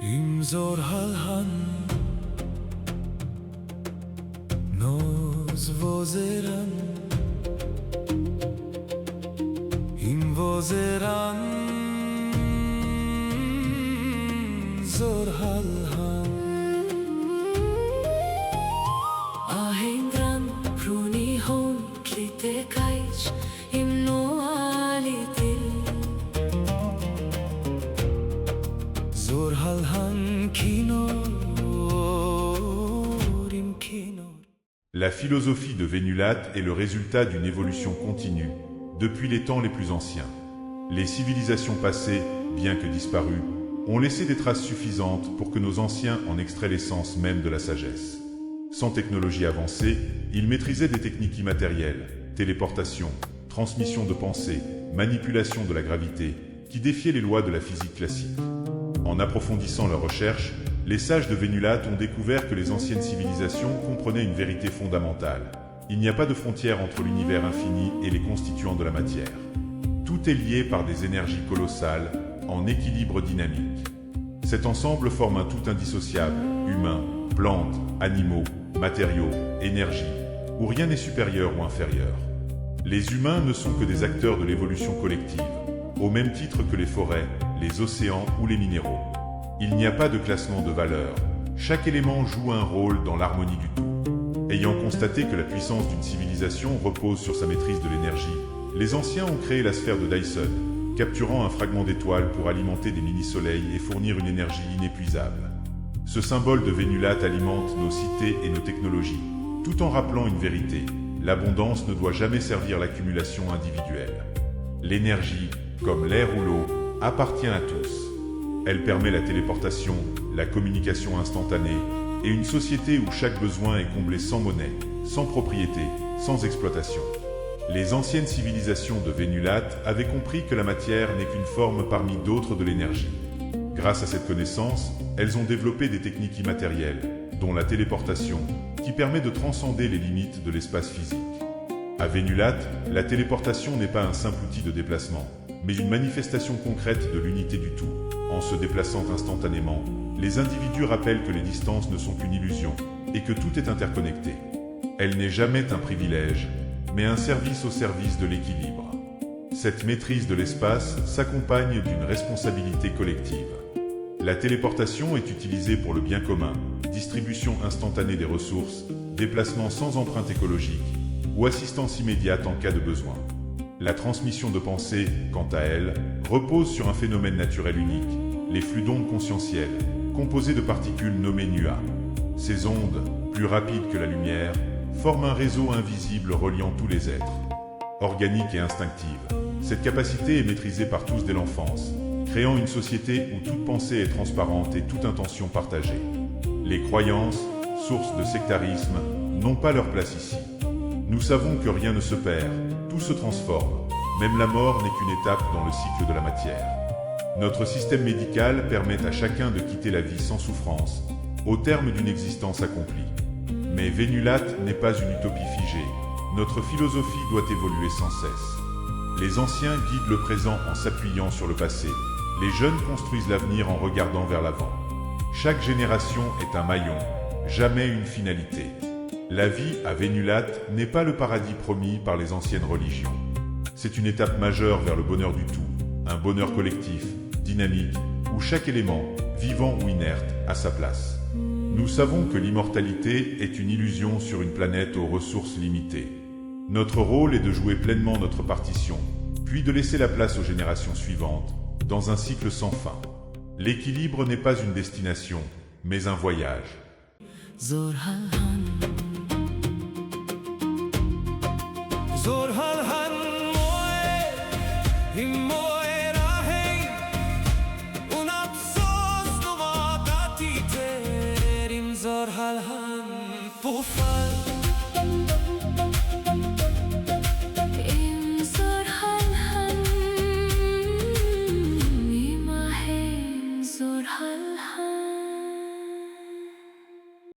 Im zor halhan Nos vozeran Im vozeran Zor halhan Ahengran pruni hon klite kaiç imno alitil Zor halhan kinor im kinor. La philosophie de Vénulate est le résultat d'une évolution continue, depuis les temps les plus anciens. Les civilisations passées, bien que disparues, ont laissé des traces suffisantes pour que nos anciens en extraient l'essence même de la sagesse. Sans technologie avancée, ils maîtrisaient des techniques immatérielles, téléportation, transmission de pensée, manipulation de la gravité, qui défiaient les lois de la physique classique. En approfondissant leurs recherches, les sages de Vénulate ont découvert que les anciennes civilisations comprenaient une vérité fondamentale. Il n'y a pas de frontière entre l'univers infini et les constituants de la matière. Tout est lié par des énergies colossales, en équilibre dynamique. Cet ensemble forme un tout indissociable, humain, plantes, animaux, matériaux, énergie, où rien n'est supérieur ou inférieur. Les humains ne sont que des acteurs de l'évolution collective, au même titre que les forêts, les océans ou les minéraux. Il n'y a pas de classement de valeurs, chaque élément joue un rôle dans l'harmonie du tout. Ayant constaté que la puissance d'une civilisation repose sur sa maîtrise de l'énergie, les anciens ont créé la sphère de Dyson, capturant un fragment d'étoile pour alimenter des mini-soleils et fournir une énergie inépuisable. Ce symbole de Vénulate alimente nos cités et nos technologies, tout en rappelant une vérité: l'abondance ne doit jamais servir l'accumulation individuelle. L'énergie, comme l'air ou l'eau, appartient à tous. Elle permet la téléportation, la communication instantanée et une société où chaque besoin est comblé sans monnaie, sans propriété, sans exploitation. Les anciennes civilisations de Vénulate avaient compris que la matière n'est qu'une forme parmi d'autres de l'énergie. Grâce à cette connaissance, elles ont développé des techniques immatérielles, dont la téléportation, qui permet de transcender les limites de l'espace physique. À Vénulate, la téléportation n'est pas un simple outil de déplacement, mais une manifestation concrète de l'unité du tout. En se déplaçant instantanément, les individus rappellent que les distances ne sont qu'une illusion et que tout est interconnecté. Elle n'est jamais un privilège, mais un service au service de l'équilibre. Cette maîtrise de l'espace s'accompagne d'une responsabilité collective. La téléportation est utilisée pour le bien commun, distribution instantanée des ressources, déplacement sans empreinte écologique ou assistance immédiate en cas de besoin. La transmission de pensée, quant à elle, repose sur un phénomène naturel unique, les flux d'ondes conscientielles, composés de particules nommées NUA. Ces ondes, plus rapides que la lumière, forment un réseau invisible reliant tous les êtres. Organique et instinctive, cette capacité est maîtrisée par tous dès l'enfance, créant une société où toute pensée est transparente et toute intention partagée. Les croyances, sources de sectarisme, n'ont pas leur place ici. Nous savons que rien ne se perd, tout se transforme. Même la mort n'est qu'une étape dans le cycle de la matière. Notre système médical permet à chacun de quitter la vie sans souffrance, au terme d'une existence accomplie. Mais Vénulate n'est pas une utopie figée. Notre philosophie doit évoluer sans cesse. Les anciens guident le présent en s'appuyant sur le passé. Les jeunes construisent l'avenir en regardant vers l'avant. Chaque génération est un maillon, jamais une finalité. La vie à Vénulate n'est pas le paradis promis par les anciennes religions. C'est une étape majeure vers le bonheur du tout, un bonheur collectif, dynamique, où chaque élément, vivant ou inerte, a sa place. Nous savons que l'immortalité est une illusion sur une planète aux ressources limitées. Notre rôle est de jouer pleinement notre partition, puis de laisser la place aux générations suivantes, dans un cycle sans fin. L'équilibre n'est pas une destination, mais un voyage. zor halhan Zor halhan moe, moe rahey, un afsos dua dati terim zor halhan pufa.